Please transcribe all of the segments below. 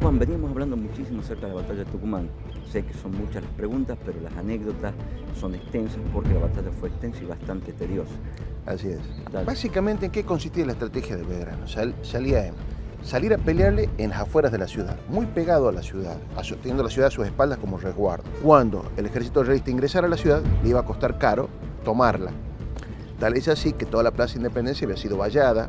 Juan, veníamos hablando muchísimo acerca de la batalla de Tucumán. Sé que son muchas las preguntas, pero las anécdotas son extensas porque la batalla fue extensa y bastante tediosa. Así es. Dale. Básicamente, ¿en qué consistía la estrategia de Belgrano? Salir a pelearle en las afueras de la ciudad, muy pegado a la ciudad, teniendo la ciudad a sus espaldas como resguardo. Cuando el ejército realista ingresara a la ciudad, le iba a costar caro tomarla. Tal es así que toda la Plaza Independencia había sido vallada.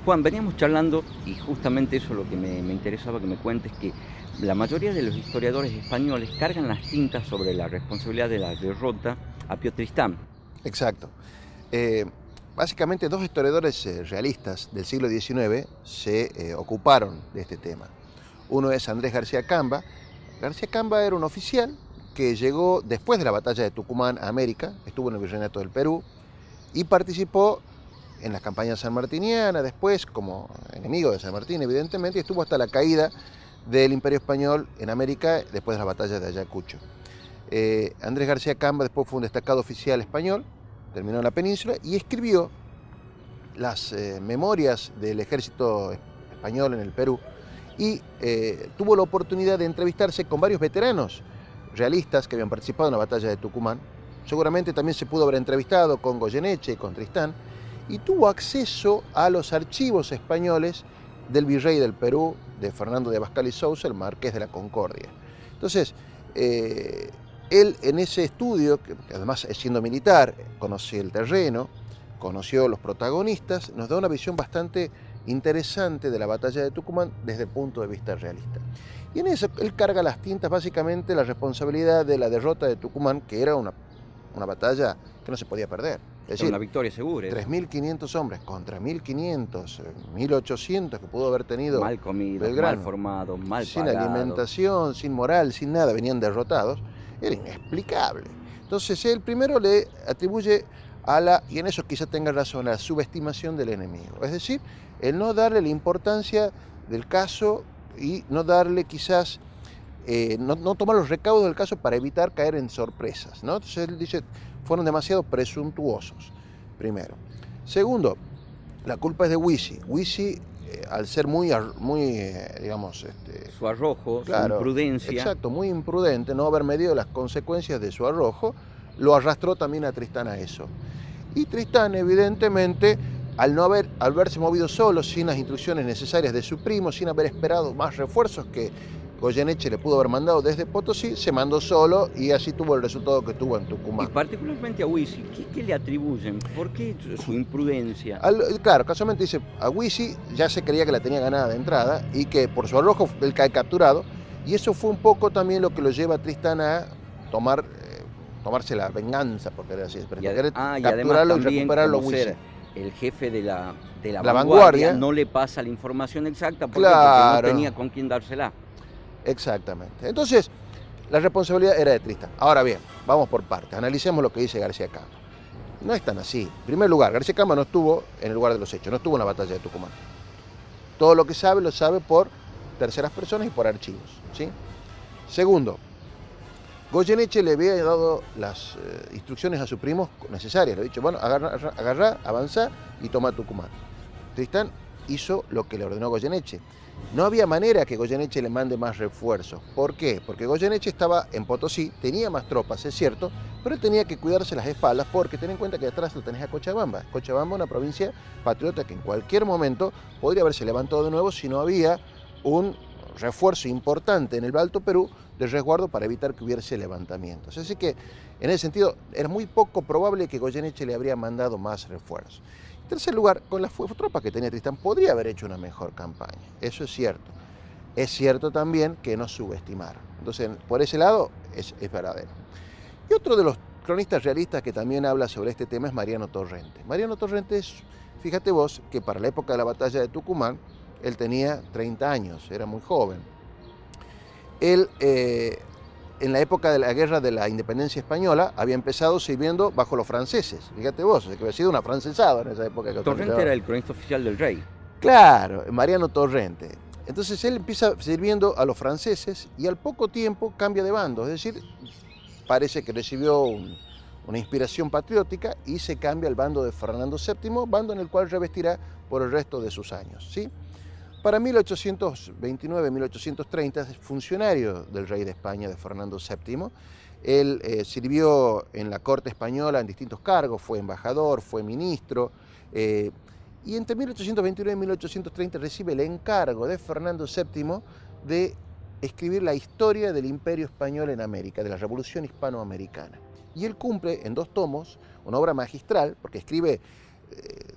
Juan, veníamos charlando y justamente eso es lo que me interesaba que me cuentes, que la mayoría de los historiadores españoles cargan las tintas sobre la responsabilidad de la derrota a Pío Tristán. Exacto. Básicamente, dos historiadores realistas del siglo XIX se ocuparon de este tema. Uno es Andrés García Camba. García Camba era un oficial que llegó después de la batalla de Tucumán a América, estuvo en el Virreinato del Perú y participó en las campañas sanmartinianas, después como enemigo de San Martín, evidentemente, y estuvo hasta la caída del Imperio Español en América después de la batalla de Ayacucho. Andrés García Camba después fue un destacado oficial español, terminó en la península y escribió las memorias del ejército español en el Perú y tuvo la oportunidad de entrevistarse con varios veteranos realistas que habían participado en la batalla de Tucumán. Seguramente también se pudo haber entrevistado con Goyeneche y con Tristán, y tuvo acceso a los archivos españoles del virrey del Perú, de Fernando de Abascal y Sousa, el marqués de la Concordia. Entonces, él en ese estudio, que además siendo militar, conoció el terreno, conoció los protagonistas, nos da una visión bastante interesante de la batalla de Tucumán desde el punto de vista realista. Y en eso él carga las tintas básicamente la responsabilidad de la derrota de Tucumán, que era una batalla que no se podía perder. Es decir, una victoria segura. 3.500 hombres contra 1.500, 1.800 que pudo haber tenido mal comidos, Belgrano, mal formados, mal sin pagados, alimentación, sin moral, sin nada, venían derrotados, era inexplicable. Entonces él primero le atribuye y en eso quizá tenga razón, a la subestimación del enemigo. Es decir, el no darle la importancia del caso y no darle quizás, no tomar los recaudos del caso para evitar caer en sorpresas, ¿no? Entonces él dice, fueron demasiado presuntuosos, primero. Segundo, la culpa es de Huisi. Huisi, al ser digamos... su arrojo, claro, su imprudencia. Exacto, muy imprudente, no haber medido las consecuencias de su arrojo, lo arrastró también a Tristán a eso. Y Tristán, evidentemente, al haberse movido solo, sin las instrucciones necesarias de su primo, sin haber esperado más refuerzos que Goyeneche le pudo haber mandado desde Potosí, se mandó solo y así tuvo el resultado que tuvo en Tucumán. Y particularmente a Huisi, ¿qué le atribuyen? ¿Por qué su imprudencia? Claro, casualmente dice, a Huisi ya se creía que la tenía ganada de entrada y que por su arrojo él cae capturado, y eso fue un poco también lo que lo lleva a Tristán a tomarse la venganza, por querer así, capturarlo y recuperarlo a Huisi. El jefe de la vanguardia no le pasa la información exacta porque no tenía con quién dársela. Exactamente. Entonces, la responsabilidad era de Tristán. Ahora bien, vamos por partes. Analicemos lo que dice García Camba. No es tan así. En primer lugar, García Camba no estuvo en el lugar de los hechos, no estuvo en la batalla de Tucumán. Todo lo que sabe, lo sabe por terceras personas y por archivos, ¿sí? Segundo, Goyeneche le había dado las instrucciones a sus primos necesarias. Le ha dicho, bueno, agarrá, avanzá y toma Tucumán. Tristán hizo lo que le ordenó Goyeneche. no había manera que Goyeneche le mande más refuerzos. ¿Por qué? Porque Goyeneche estaba en Potosí, tenía más tropas, es cierto, pero él tenía que cuidarse las espaldas porque ten en cuenta que atrás lo tenés a Cochabamba. Cochabamba es una provincia patriota que en cualquier momento podría haberse levantado de nuevo si no había un refuerzo importante en el Alto Perú de resguardo para evitar que hubiese levantamientos. Así que, en ese sentido, era muy poco probable que Goyeneche le habría mandado más refuerzos. En tercer lugar, con las tropas que tenía Tristán, podría haber hecho una mejor campaña. Eso es cierto. Es cierto también que no subestimaron. Entonces, por ese lado, es verdadero. Y otro de los cronistas realistas que también habla sobre este tema es Mariano Torrente. Mariano Torrente es, fíjate vos, que para la época de la batalla de Tucumán, él tenía 30 años, era muy joven. Él, en la época de la guerra de la independencia española, había empezado sirviendo bajo los franceses. Fíjate vos, que había sido un afrancesado en esa época. Torrente era el cronista oficial del rey. Claro, Mariano Torrente. Entonces él empieza sirviendo a los franceses y al poco tiempo cambia de bando, es decir, parece que recibió una inspiración patriótica y se cambia al bando de Fernando VII, bando en el cual revestirá por el resto de sus años, ¿sí? Para 1829-1830 es funcionario del rey de España, de Fernando VII. Él sirvió en la corte española en distintos cargos, fue embajador, fue ministro, y entre 1829 y 1830 recibe el encargo de Fernando VII de escribir la historia del Imperio Español en América, de la Revolución Hispanoamericana. Y él cumple en 2 tomos una obra magistral, porque escribe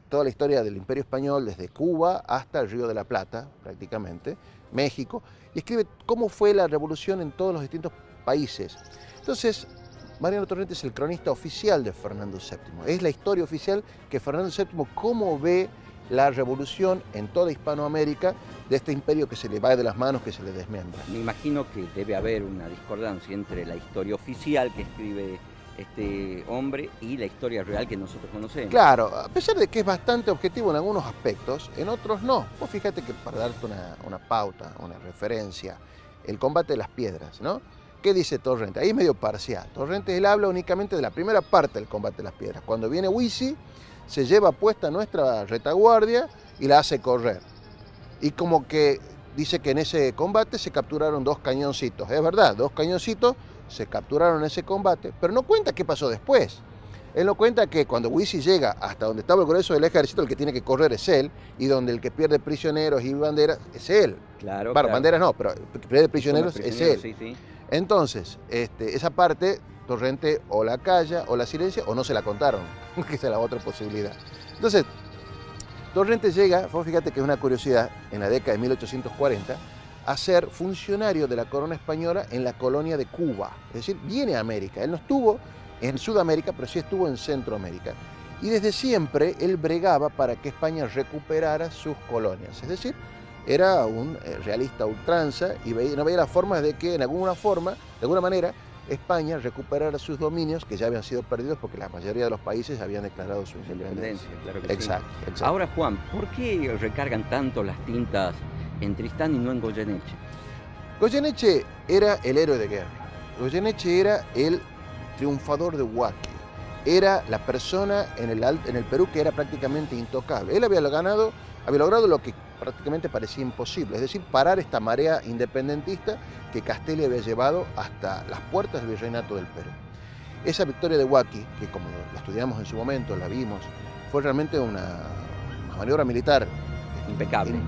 toda la historia del Imperio Español desde Cuba hasta el Río de la Plata, prácticamente, México, y escribe cómo fue la revolución en todos los distintos países. Entonces, Mariano Torrente es el cronista oficial de Fernando VII. Es la historia oficial que Fernando VII cómo ve la revolución en toda Hispanoamérica de este imperio que se le va de las manos, que se le desmembra. Me imagino que debe haber una discordancia entre la historia oficial que escribe este hombre y la historia real que nosotros conocemos. Claro, a pesar de que es bastante objetivo en algunos aspectos, en otros no. Vos fíjate que para darte una pauta, una referencia, el combate de las piedras, ¿no? ¿Qué dice Torrente? Ahí es medio parcial. Torrente, él habla únicamente de la primera parte del combate de las piedras. Cuando viene Huici, se lleva puesta nuestra retaguardia y la hace correr. Y como que dice que en ese combate se capturaron 2 cañoncitos. Es verdad, 2 cañoncitos se capturaron en ese combate, pero no cuenta qué pasó después. Él no cuenta que cuando Huici llega hasta donde estaba el grueso del ejército, el que tiene que correr es él, y donde el que pierde prisioneros y banderas es él. Claro, bueno, claro. Banderas no, pero el que pierde prisioneros es él. Sí, sí. Entonces, esa parte, Torrente o la calla o la silencia o no se la contaron, que esa es la otra posibilidad. Entonces, Torrente llega, vos fíjate que es una curiosidad, en la década de 1840, a ser funcionario de la corona española en la colonia de Cuba. Es decir, viene a América. Él no estuvo en Sudamérica, pero sí estuvo en Centroamérica. Y desde siempre él bregaba para que España recuperara sus colonias. Es decir, era un realista a ultranza y no veía las formas de que, de alguna manera, España recuperara sus dominios que ya habían sido perdidos porque la mayoría de los países habían declarado su independencia. Claro que exacto, sí. exacto. Ahora, Juan, ¿por qué recargan tanto las tintas en Tristán y no en Goyeneche? Goyeneche era el héroe de guerra. Goyeneche era el triunfador de Huaki. Era la persona en el Perú que era prácticamente intocable. Él había logrado lo que prácticamente parecía imposible, es decir, parar esta marea independentista que Castelli había llevado hasta las puertas del virreinato del Perú. Esa victoria de Huaki, que como la estudiamos en su momento, la vimos, fue realmente una maniobra militar impecable.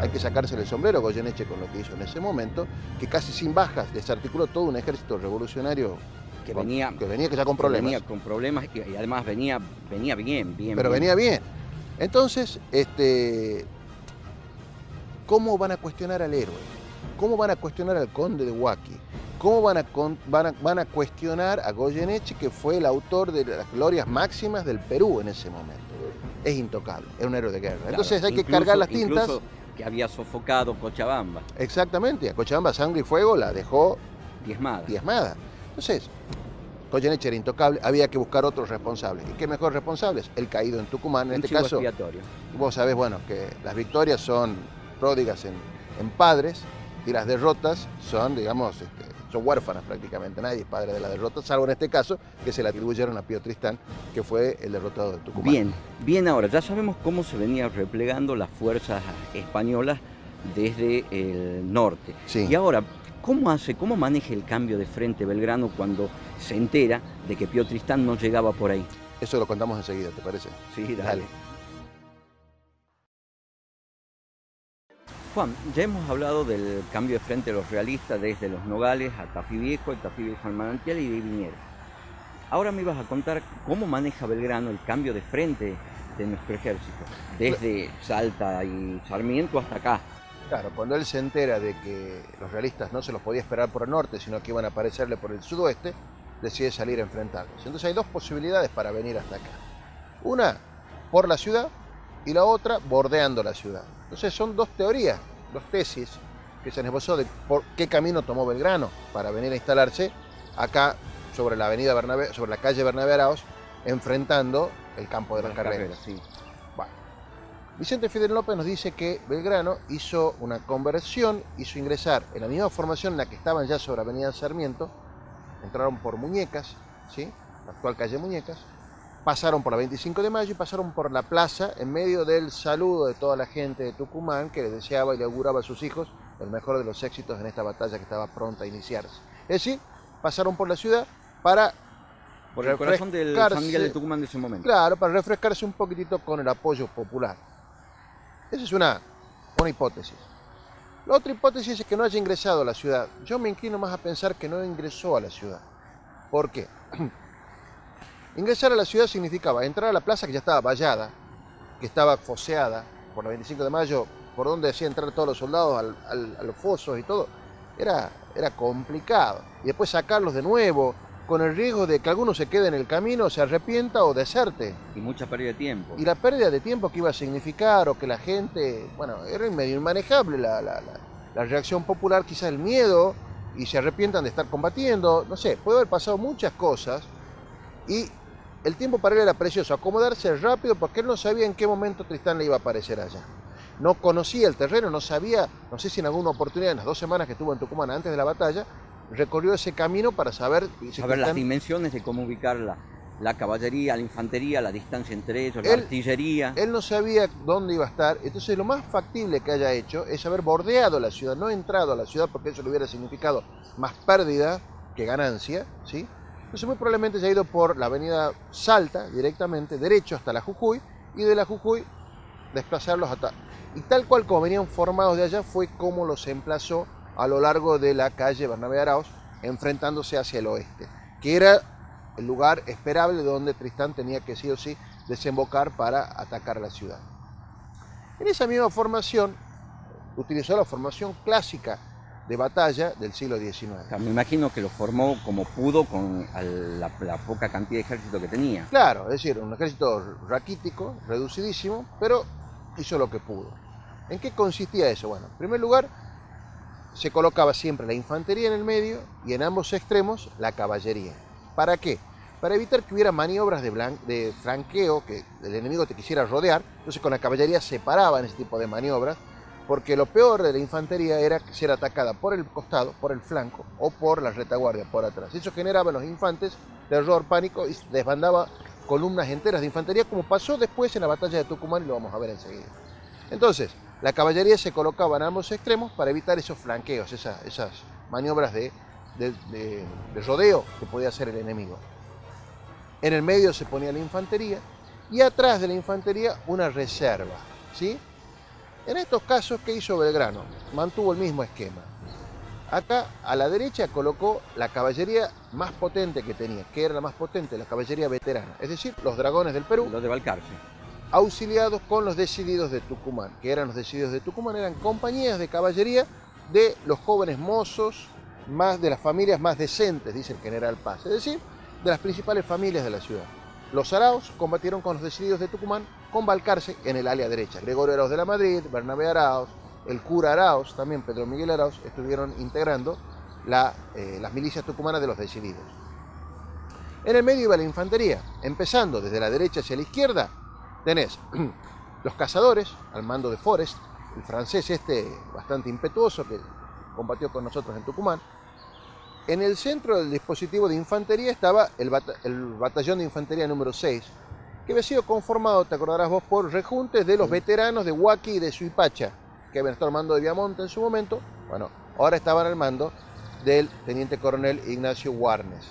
Hay que sacársele el sombrero a Goyeneche con lo que hizo en ese momento, que casi sin bajas desarticuló todo un ejército revolucionario que venía ya con problemas. Venía con problemas y además venía bien. Pero venía bien. Entonces, ¿cómo van a cuestionar al héroe? ¿Cómo van a cuestionar al conde de Huaki? ¿Cómo van a cuestionar a Goyeneche, que fue el autor de las glorias máximas del Perú en ese momento? Es intocable, es un héroe de guerra. Claro, entonces hay que cargar las tintas. Incluso que había sofocado Cochabamba. Exactamente, a Cochabamba Sangre y Fuego la dejó diezmada. Entonces, Goyeneche era intocable, había que buscar otros responsables. ¿Y qué mejor responsables? El caído en Tucumán, en este caso. Expiatorio. Vos sabés, bueno, que las victorias son pródigas en padres y las derrotas son, digamos, son huérfanas prácticamente. Nadie es padre de la derrota, salvo en este caso que se le atribuyeron a Pío Tristán, que fue el derrotado de Tucumán. Bien, ahora ya sabemos cómo se venía replegando las fuerzas españolas desde el norte. Sí. Y ahora, ¿cómo maneja el cambio de frente Belgrano cuando se entera de que Pío Tristán no llegaba por ahí? Eso lo contamos enseguida, ¿te parece? Sí, dale. Juan, ya hemos hablado del cambio de frente de los realistas desde Los Nogales a Tafí Viejo, el Tafí Viejo al Manantial y de Viñeros. Ahora me ibas a contar cómo maneja Belgrano el cambio de frente de nuestro ejército, desde Salta y Sarmiento hasta acá. Claro, cuando él se entera de que los realistas no se los podía esperar por el norte, sino que iban a aparecerle por el sudoeste, decide salir a enfrentarlos. Entonces hay dos posibilidades para venir hasta acá. Una, por la ciudad, y la otra, bordeando la ciudad. Entonces son dos teorías, dos tesis que se han esbozó de por qué camino tomó Belgrano para venir a instalarse acá sobre la avenida Bernabé, sobre la calle Bernabé Arauz, enfrentando el campo de las carreras. Sí. Bueno, Vicente Fidel López nos dice que Belgrano hizo una conversión, hizo ingresar en la misma formación en la que estaban ya sobre avenida Sarmiento, entraron por Muñecas, ¿sí? La actual calle Muñecas, pasaron por la 25 de mayo y pasaron por la plaza en medio del saludo de toda la gente de Tucumán que le deseaba y le auguraba a sus hijos el mejor de los éxitos en esta batalla que estaba pronta a iniciarse. Es decir, pasaron por la ciudad para por el corazón del familiar de Tucumán de ese momento. Claro, para refrescarse un poquitito con el apoyo popular. Esa es una hipótesis. La otra hipótesis es que no haya ingresado a la ciudad. Yo me inclino más a pensar que no ingresó a la ciudad. ¿Por qué? Ingresar a la ciudad significaba entrar a la plaza que ya estaba vallada, que estaba foseada por la 25 de mayo, por donde hacía entrar todos los soldados a los fosos y todo. Era complicado. Y después sacarlos de nuevo, con el riesgo de que alguno se quede en el camino, se arrepienta o deserte. Y mucha pérdida de tiempo. Y la pérdida de tiempo que iba a significar, o que la gente, bueno, era medio inmanejable la reacción popular, quizás el miedo, y se arrepientan de estar combatiendo, no sé, puede haber pasado muchas cosas, y el tiempo para él era precioso, acomodarse rápido, porque él no sabía en qué momento Tristán le iba a aparecer allá. No conocía el terreno, no sabía, no sé si en alguna oportunidad, en las 2 semanas que estuvo en Tucumán antes de la batalla, recorrió ese camino para saber las dimensiones de cómo ubicar la caballería, la infantería, la distancia entre ellos, la artillería. Él no sabía dónde iba a estar, entonces lo más factible que haya hecho es haber bordeado la ciudad, no entrado a la ciudad, porque eso le hubiera significado más pérdida que ganancia, ¿sí? Entonces muy probablemente haya ido por la avenida Salta directamente, derecho hasta la Jujuy, y de la Jujuy desplazarlos hasta... Y tal cual como venían formados de allá fue como los emplazó a lo largo de la calle Bernabé Arauz, enfrentándose hacia el oeste, que era el lugar esperable donde Tristán tenía que sí o sí desembocar para atacar la ciudad. En esa misma formación, utilizó la formación clásica de batalla del siglo XIX. Me imagino que lo formó como pudo con la poca cantidad de ejército que tenía. Claro, es decir, un ejército raquítico, reducidísimo, pero hizo lo que pudo. ¿En qué consistía eso? Bueno, en primer lugar, se colocaba siempre la infantería en el medio y en ambos extremos la caballería. ¿Para qué? Para evitar que hubiera maniobras de franqueo, que el enemigo te quisiera rodear. Entonces con la caballería se paraban ese tipo de maniobras, porque lo peor de la infantería era ser atacada por el costado, por el flanco o por la retaguardia, por atrás. Eso generaba en los infantes terror, pánico y desbandaba columnas enteras de infantería, como pasó después en la batalla de Tucumán y lo vamos a ver enseguida. Entonces, la caballería se colocaba en ambos extremos para evitar esos flanqueos, esas maniobras de rodeo que podía hacer el enemigo. En el medio se ponía la infantería y atrás de la infantería una reserva, ¿sí? En estos casos, ¿qué hizo Belgrano? Mantuvo el mismo esquema. Acá, a la derecha, colocó la caballería más potente que tenía. ¿Qué era la más potente? La caballería veterana, es decir, los dragones del Perú. Los de Balcarce. Auxiliados con los decididos de Tucumán. ¿Qué eran los decididos de Tucumán? Eran compañías de caballería de los jóvenes mozos, más de las familias más decentes, dice el general Paz, es decir, de las principales familias de la ciudad. Los Arauz combatieron con los decididos de Tucumán, con Balcarce en el ala derecha. Gregorio Arauz de la Madrid, Bernabé Arauz, el cura Arauz, también Pedro Miguel Arauz, estuvieron integrando las milicias tucumanas de los decididos. En el medio iba la infantería, empezando desde la derecha hacia la izquierda. Tenés los cazadores, al mando de Forest, el francés bastante impetuoso que combatió con nosotros en Tucumán. En el centro del dispositivo de infantería estaba el batallón de infantería número 6, que había sido conformado, te acordarás vos, por rejuntes de los veteranos de Huaki y de Suipacha, que habían estado al mando de Viamonte en su momento, bueno, ahora estaban al mando del teniente coronel Ignacio Warnes.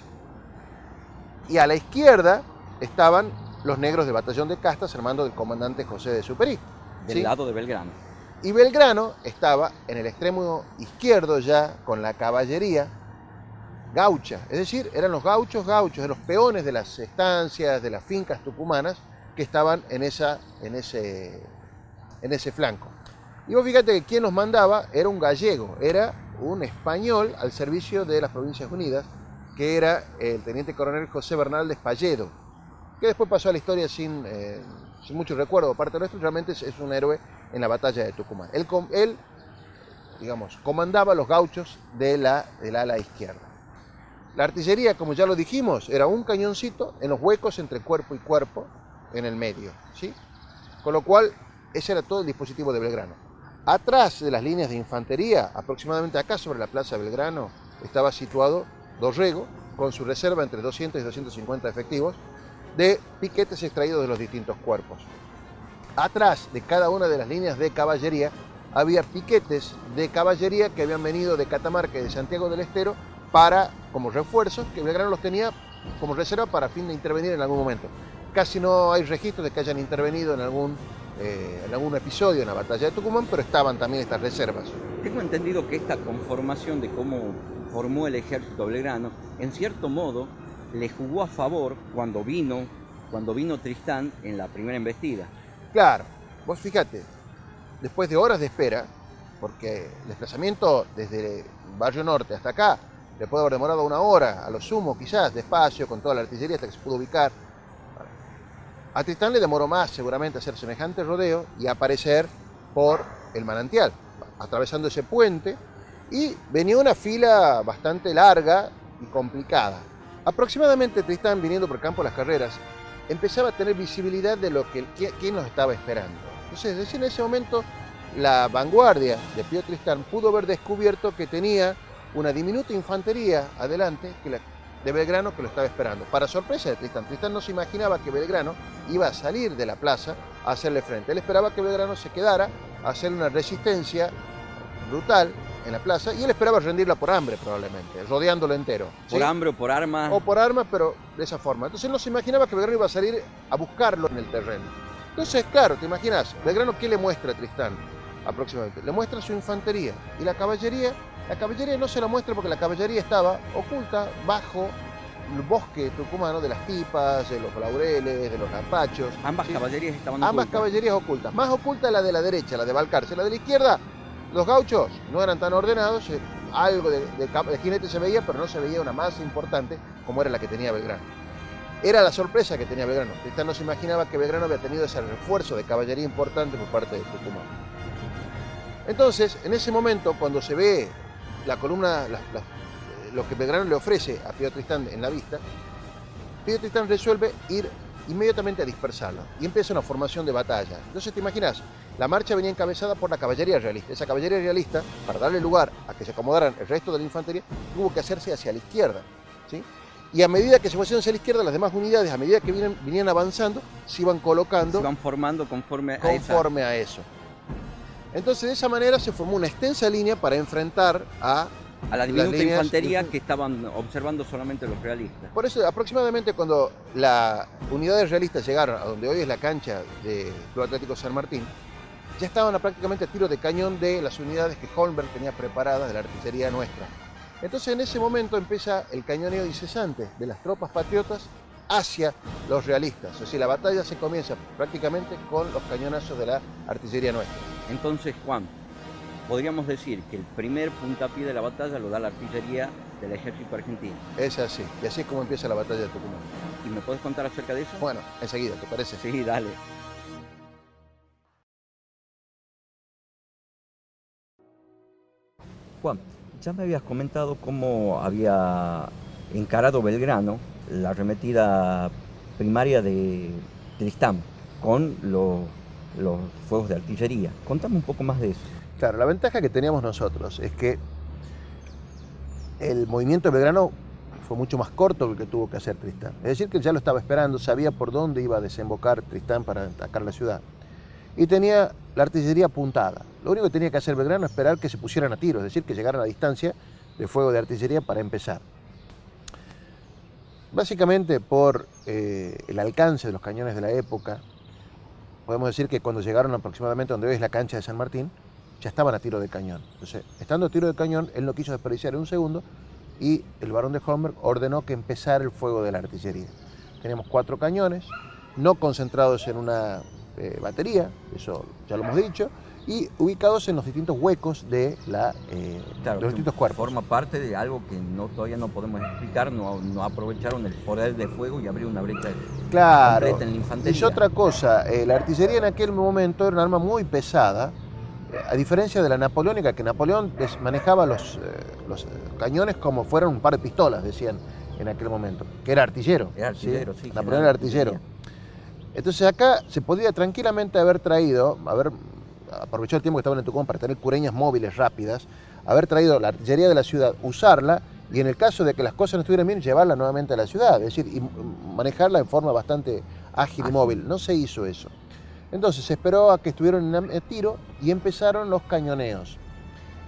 Y a la izquierda estaban los negros del batallón de Castas al mando del comandante José de Superí. Del lado de Belgrano. Y Belgrano estaba en el extremo izquierdo ya con la caballería gaucha, es decir, eran los gauchos, de los peones de las estancias, de las fincas tucumanas que estaban en ese flanco. Y vos fíjate que quien los mandaba era un gallego, era un español al servicio de las Provincias Unidas, que era el teniente coronel José Bernal de Espalledo, que después pasó a la historia sin mucho recuerdo de parte nuestra, realmente es un héroe en la batalla de Tucumán. Él digamos, comandaba los gauchos del ala izquierda. La artillería, como ya lo dijimos, era un cañoncito en los huecos entre cuerpo y cuerpo en el medio, ¿sí? Con lo cual, ese era todo el dispositivo de Belgrano. Atrás de las líneas de infantería, aproximadamente acá sobre la Plaza Belgrano, estaba situado Dorrego, con su reserva entre 200 y 250 efectivos, de piquetes extraídos de los distintos cuerpos. Atrás de cada una de las líneas de caballería, había piquetes de caballería que habían venido de Catamarca y de Santiago del Estero como refuerzos, que Belgrano los tenía como reserva para fin de intervenir en algún momento. Casi no hay registros de que hayan intervenido en algún episodio en la batalla de Tucumán, pero estaban también estas reservas. Tengo entendido que esta conformación de cómo formó el ejército Belgrano, en cierto modo, le jugó a favor cuando vino Tristán en la primera embestida. Claro, vos fíjate, después de horas de espera, porque el desplazamiento desde Barrio Norte hasta acá le puede haber demorado 1 hora, a lo sumo quizás, despacio, con toda la artillería hasta que se pudo ubicar. A Tristán le demoró más seguramente hacer semejante rodeo y aparecer por el manantial, atravesando ese puente, y venía una fila bastante larga y complicada. Aproximadamente Tristán, viniendo por el campo de las carreras, empezaba a tener visibilidad de quién los estaba esperando. Entonces, en ese momento, la vanguardia de Pío Tristán pudo haber descubierto que tenía una diminuta infantería adelante de Belgrano que lo estaba esperando. Para sorpresa de Tristán, Tristán no se imaginaba que Belgrano iba a salir de la plaza a hacerle frente. Él esperaba que Belgrano se quedara a hacer una resistencia brutal en la plaza, y él esperaba rendirla por hambre probablemente, rodeándolo entero. ¿Por hambre o por armas? O por armas, pero de esa forma. Entonces él no se imaginaba que Belgrano iba a salir a buscarlo en el terreno. Entonces, claro, te imaginas, Belgrano, ¿qué le muestra a Tristán aproximadamente? Le muestra su infantería, y la caballería no se la muestra porque la caballería estaba oculta bajo el bosque tucumano de las pipas, de los laureles, de los gazpachos. Ambas caballerías estaban ocultas. Ambas caballerías ocultas. Más oculta la de la derecha, la de Balcarce. La de la izquierda, los gauchos no eran tan ordenados, algo de jinete se veía, pero no se veía una masa importante como era la que tenía Belgrano. Era la sorpresa que tenía Belgrano. Tristán no se imaginaba que Belgrano había tenido ese refuerzo de caballería importante por parte de Tucumán. Entonces, en ese momento, cuando se ve la columna, lo que Belgrano le ofrece a Pío Tristán en la vista, Pío Tristán resuelve ir inmediatamente a dispersarlo y empieza una formación de batalla. Entonces, te imaginas, la marcha venía encabezada por la caballería realista. Esa caballería realista, para darle lugar a que se acomodaran el resto de la infantería, tuvo que hacerse hacia la izquierda, ¿sí? Y a medida que se fue haciendo hacia la izquierda, las demás unidades, a medida que venían avanzando, se iban colocando. Se iban formando conforme a eso. Entonces, de esa manera se formó una extensa línea para enfrentar a la diminuta infantería que estaban observando solamente los realistas. Por eso, aproximadamente cuando las unidades realistas llegaron a donde hoy es la cancha del Club Atlético San Martín, ya estaban prácticamente a tiro de cañón de las unidades que Holmberg tenía preparadas de la artillería nuestra. Entonces, en ese momento empieza el cañoneo incesante de las tropas patriotas hacia los realistas. Es decir, la batalla se comienza prácticamente con los cañonazos de la artillería nuestra. Entonces, Juan, podríamos decir que el primer puntapié de la batalla lo da la artillería del ejército argentino. Es así, y así es como empieza la batalla de Tucumán. ¿Y me puedes contar acerca de eso? Bueno, enseguida, ¿te parece? Sí, dale. Juan, ya me habías comentado cómo había encarado Belgrano la arremetida primaria de Tristán con los fuegos de artillería. Contame un poco más de eso. Claro, la ventaja que teníamos nosotros es que el movimiento de Belgrano fue mucho más corto que el que tuvo que hacer Tristán. Es decir, que él ya lo estaba esperando, sabía por dónde iba a desembocar Tristán para atacar la ciudad. Y tenía la artillería apuntada. Lo único que tenía que hacer Belgrano es esperar que se pusieran a tiro, es decir, que llegaran a distancia de fuego de artillería para empezar. Básicamente por el alcance de los cañones de la época, podemos decir que cuando llegaron aproximadamente donde hoy es la cancha de San Martín, ya estaban a tiro de cañón. Entonces, estando a tiro de cañón, él no quiso desperdiciar un segundo y el barón de Homberg ordenó que empezara el fuego de la artillería. Teníamos 4 cañones, no concentrados en una batería, eso ya lo hemos dicho, y ubicados en los distintos huecos de Claro, los distintos cuerpos. forma parte de algo que todavía no podemos explicar, no aprovecharon el poder de fuego y abrir una brecha Claro, completa en la infantería. es otra cosa, la artillería en aquel momento era un arma muy pesada, a diferencia de la napoleónica, que Napoleón manejaba los cañones como fueran un par de pistolas, decían en aquel momento, que era artillero. Era artillero, sí. Napoleón era artillero. Entonces acá se podía tranquilamente haber traído, aprovechó el tiempo que estaban en Tucumán para tener cureñas móviles rápidas, haber traído la artillería de la ciudad, usarla y en el caso de que las cosas no estuvieran bien, llevarla nuevamente a la ciudad, es decir, y manejarla en forma bastante ágil y móvil. No se hizo eso. Entonces se esperó a que estuvieron en tiro y empezaron los cañoneos.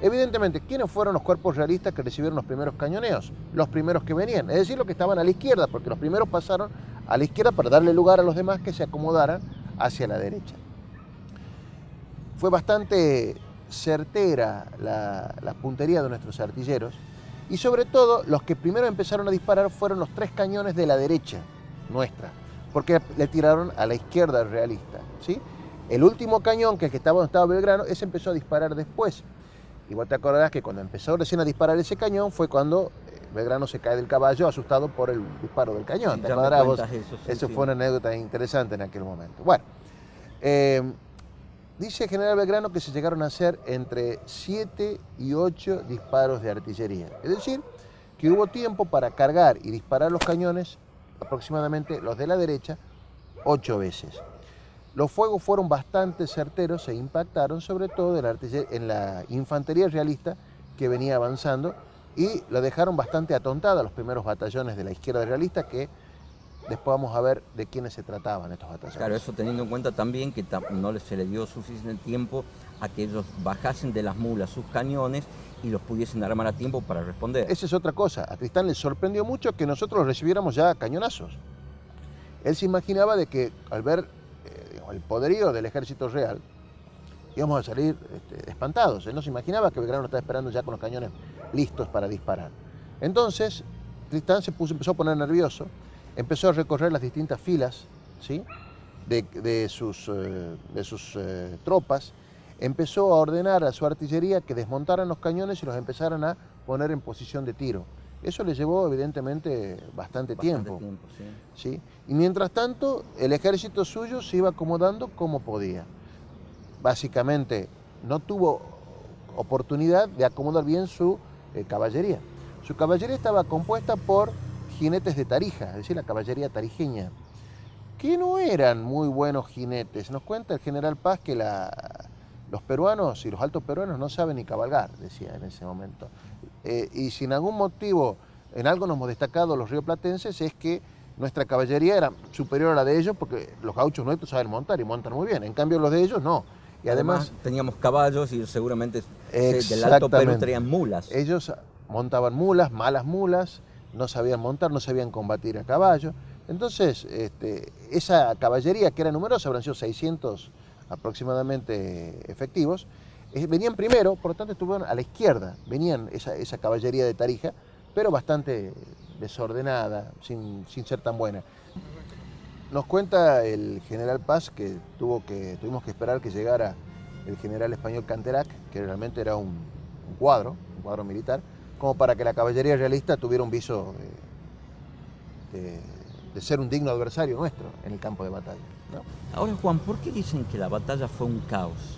Evidentemente, ¿quiénes fueron los cuerpos realistas que recibieron los primeros cañoneos? Los primeros que venían, es decir, los que estaban a la izquierda, porque los primeros pasaron a la izquierda para darle lugar a los demás que se acomodaran hacia la derecha. Fue bastante certera la puntería de nuestros artilleros y sobre todo los que primero empezaron a disparar fueron los 3 cañones de la derecha nuestra, porque le tiraron a la izquierda realista, ¿sí? El último cañón, que es el que estaba donde estaba Belgrano, ese empezó a disparar después. Igual te acordarás que cuando empezó recién a disparar ese cañón fue cuando Belgrano se cae del caballo asustado por el disparo del cañón. Sí, ¿Te acordarás vos? Eso sí. fue una anécdota interesante en aquel momento. Bueno, dice el general Belgrano que se llegaron a hacer entre 7 y 8 disparos de artillería. Es decir, que hubo tiempo para cargar y disparar los cañones, aproximadamente los de la derecha, 8 veces. Los fuegos fueron bastante certeros e impactaron sobre todo en la infantería realista que venía avanzando y lo dejaron bastante atontada a los primeros batallones de la izquierda realista, que después vamos a ver de quiénes se trataban estos batallones. Claro, eso teniendo en cuenta también que no se le dio suficiente tiempo a que ellos bajasen de las mulas sus cañones y los pudiesen armar a tiempo para responder. Esa es otra cosa. A Tristán le sorprendió mucho que nosotros recibiéramos ya cañonazos. Él se imaginaba de que al ver el poderío del ejército real íbamos a salir espantados. Él no se imaginaba que Belgrano estaba esperando ya con los cañones listos para disparar. Entonces Tristán empezó a poner nervioso, empezó a recorrer las distintas filas, ¿sí?, de sus tropas, empezó a ordenar a su artillería que desmontaran los cañones y los empezaran a poner en posición de tiro. Eso le llevó evidentemente bastante tiempo. ¿Sí? Y mientras tanto, el ejército suyo se iba acomodando como podía. Básicamente, no tuvo oportunidad de acomodar bien su caballería. Su caballería estaba compuesta por jinetes de Tarija, es decir, la caballería tarijeña, que no eran muy buenos jinetes. Nos cuenta el general Paz que los peruanos y los altos peruanos no saben ni cabalgar, decía en ese momento. Y si en algún motivo, en algo nos hemos destacado los rioplatenses, es que nuestra caballería era superior a la de ellos, porque los gauchos nuestros saben montar y montan muy bien, en cambio los de ellos no. Y además teníamos caballos y seguramente del Alto Perú traían mulas. Ellos montaban mulas, malas mulas, no sabían montar, no sabían combatir a caballo. Entonces, esa caballería, que era numerosa, habrán sido 600 aproximadamente efectivos, venían primero, por lo tanto estuvieron a la izquierda, venían esa caballería de Tarija, pero bastante desordenada, sin ser tan buena. Nos cuenta el general Paz que tuvimos que esperar que llegara el general español Canterac, que realmente era un cuadro militar, como para que la caballería realista tuviera un viso de ser un digno adversario nuestro en el campo de batalla, ¿no? Ahora, Juan, ¿por qué dicen que la batalla fue un caos?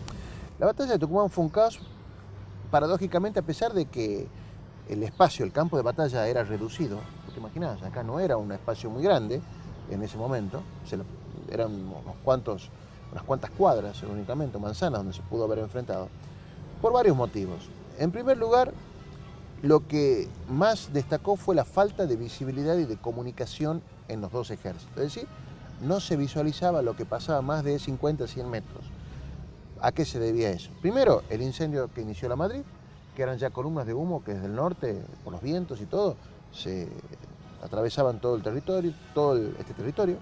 La batalla de Tucumán fue un caos, paradójicamente, a pesar de que el campo de batalla era reducido, porque imaginás, acá no era un espacio muy grande en ese momento, eran unas cuantas cuadras únicamente, manzanas, donde se pudo haber enfrentado, por varios motivos. En primer lugar, lo que más destacó fue la falta de visibilidad y de comunicación en los dos ejércitos. Es decir, no se visualizaba lo que pasaba más de 50 a 100 metros. ¿A qué se debía eso? Primero, el incendio que inició la Madrid, que eran ya columnas de humo que desde el norte, por los vientos y todo, se atravesaban todo el territorio, este territorio.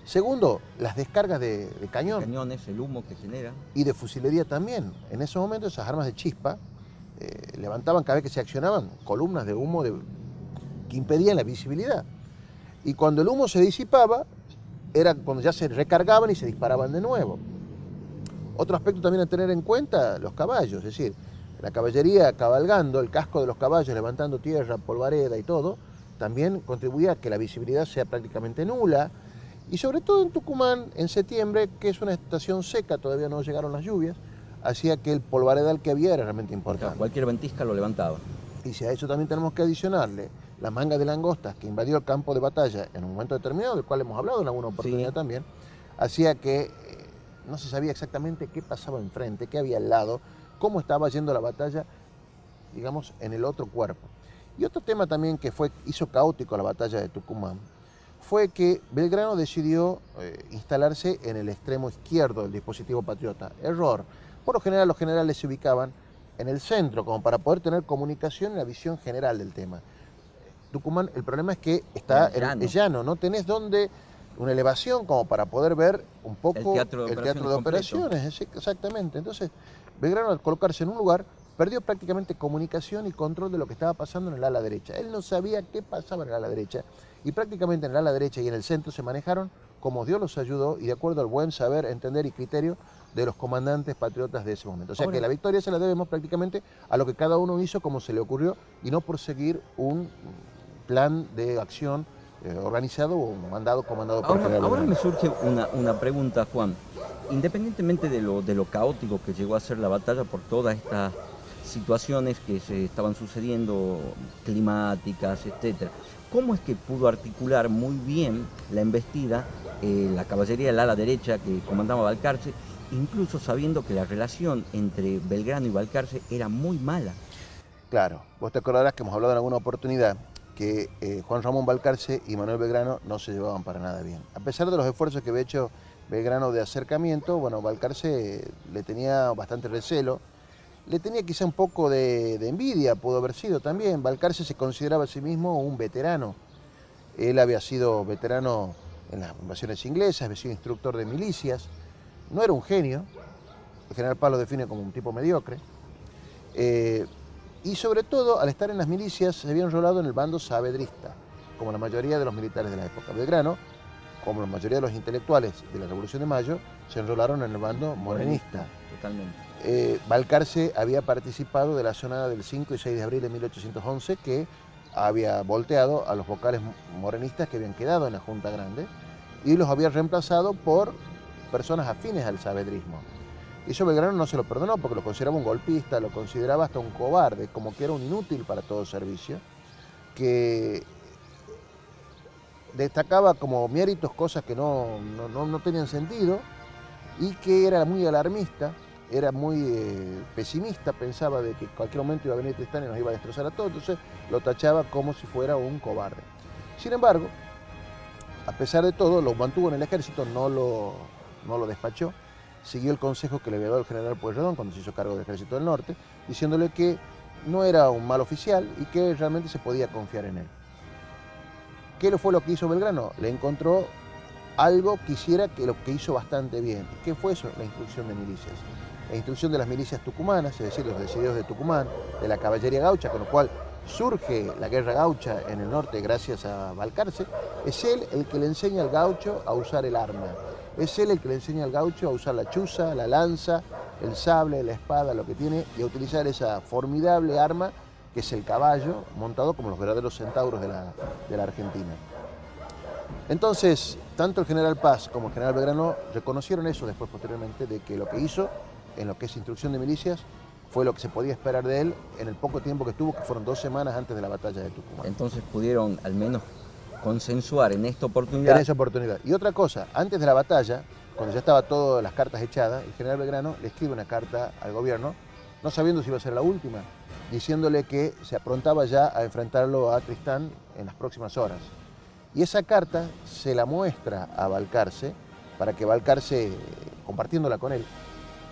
Segundo, las descargas de cañón. Cañones, el humo que genera. Y de fusilería también. En esos momentos esas armas de chispa levantaban cada vez que se accionaban columnas de humo que impedían la visibilidad. Y cuando el humo se disipaba, era cuando ya se recargaban y se disparaban de nuevo. Otro aspecto también a tener en cuenta, los caballos, es decir, la caballería cabalgando, el casco de los caballos levantando tierra, polvareda y todo, también contribuía a que la visibilidad sea prácticamente nula. Y sobre todo en Tucumán, en septiembre, que es una estación seca, todavía no llegaron las lluvias, hacía que el polvaredal que había era realmente importante. Claro, cualquier ventisca lo levantaba. Y si a eso también tenemos que adicionarle las mangas de langostas que invadió el campo de batalla en un momento determinado, del cual hemos hablado en alguna oportunidad también, hacía que no se sabía exactamente qué pasaba enfrente, qué había al lado, cómo estaba yendo la batalla, digamos, en el otro cuerpo. Y otro tema también que hizo caótico la batalla de Tucumán fue que Belgrano decidió instalarse en el extremo izquierdo del dispositivo patriota. Error. Por lo general los generales se ubicaban en el centro, como para poder tener comunicación y la visión general del tema. Tucumán, el problema es que está en llano, no tenés una elevación como para poder ver un poco el teatro de operaciones. Exactamente. Entonces, Belgrano, al colocarse en un lugar, perdió prácticamente comunicación y control de lo que estaba pasando en el ala derecha. Él no sabía qué pasaba en el ala derecha y prácticamente en el ala derecha y en el centro se manejaron como Dios los ayudó y de acuerdo al buen saber, entender y criterio de los comandantes patriotas de ese momento. O sea que la victoria se la debemos prácticamente a lo que cada uno hizo como se le ocurrió y no por seguir un plan de acción organizado o comandado por general. Ahora me surge una pregunta, Juan. Independientemente de lo caótico que llegó a ser la batalla por todas estas situaciones que se estaban sucediendo, climáticas, etcétera, ¿cómo es que pudo articular muy bien la embestida la caballería del ala derecha que comandaba Balcarce, incluso sabiendo que la relación entre Belgrano y Balcarce era muy mala? Claro, vos te acordarás que hemos hablado en alguna oportunidad que Juan Ramón Balcarce y Manuel Belgrano no se llevaban para nada bien. A pesar de los esfuerzos que había hecho Belgrano de acercamiento, bueno, Balcarce le tenía bastante recelo, le tenía quizá un poco de envidia, pudo haber sido también. Balcarce se consideraba a sí mismo un veterano. Él había sido veterano en las invasiones inglesas, había sido instructor de milicias, no era un genio, el general Paz lo define como un tipo mediocre, y sobre todo, al estar en las milicias, se había enrolado en el bando saavedrista, como la mayoría de los militares de la época. Belgrano, como la mayoría de los intelectuales de la Revolución de Mayo, se enrolaron en el bando morenista. Totalmente. Balcarce había participado de la zona del 5 y 6 de abril de 1811, que había volteado a los vocales morenistas que habían quedado en la Junta Grande y los había reemplazado por personas afines al saavedrismo. Y eso Belgrano no se lo perdonó porque lo consideraba un golpista, lo consideraba hasta un cobarde, como que era un inútil para todo servicio, que destacaba como méritos cosas que no tenían sentido y que era muy alarmista, era muy pesimista, pensaba de que en cualquier momento iba a venir Tristán y nos iba a destrozar a todos, entonces lo tachaba como si fuera un cobarde. Sin embargo, a pesar de todo, lo mantuvo en el ejército, no lo despachó, siguió el consejo que le había dado el general Pueyrredón cuando se hizo cargo del Ejército del Norte, diciéndole que no era un mal oficial y que realmente se podía confiar en él. ¿Qué fue lo que hizo Belgrano? Le encontró algo que hiciera que lo que hizo bastante bien. ¿Qué fue eso? La instrucción de milicias. La instrucción de las milicias tucumanas, es decir, los decididos de Tucumán, de la caballería gaucha, con lo cual surge la guerra gaucha en el norte gracias a Balcarce. Es él el que le enseña al gaucho a usar el arma. Es él el que le enseña al gaucho a usar la chuza, la lanza, el sable, la espada, lo que tiene, y a utilizar esa formidable arma que es el caballo, montado como los verdaderos centauros de la Argentina. Entonces, tanto el general Paz como el general Belgrano reconocieron eso después, posteriormente, de que lo que hizo en lo que es instrucción de milicias fue lo que se podía esperar de él en el poco tiempo que estuvo, que fueron 2 semanas antes de la batalla de Tucumán. Entonces pudieron al menos consensuar en esta oportunidad. En esa oportunidad. Y otra cosa, antes de la batalla, cuando ya estaba todas las cartas echadas, el general Belgrano le escribe una carta al gobierno, no sabiendo si iba a ser la última, diciéndole que se aprontaba ya a enfrentarlo a Tristán en las próximas horas. Y esa carta se la muestra a Balcarce, para que Balcarce, compartiéndola con él,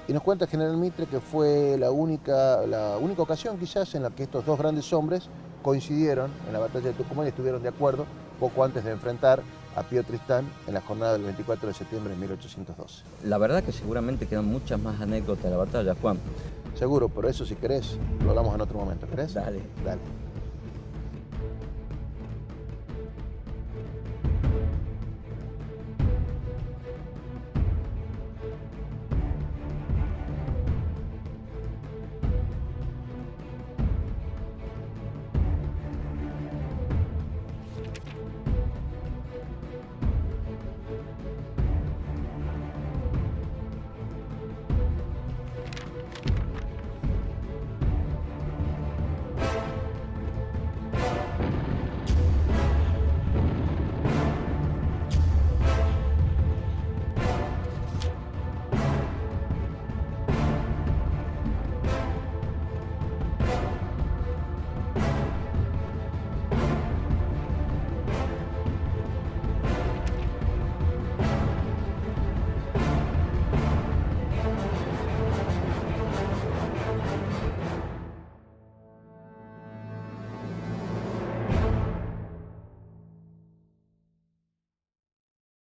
Y nos cuenta el general Mitre que fue la única ocasión quizás en la que estos dos grandes hombres coincidieron en la batalla de Tucumán y estuvieron de acuerdo poco antes de enfrentar a Pío Tristán en la jornada del 24 de septiembre de 1812. La verdad que seguramente quedan muchas más anécdotas de la batalla, Juan. Seguro, por eso si querés, lo hablamos en otro momento. ¿Querés? Dale. Dale.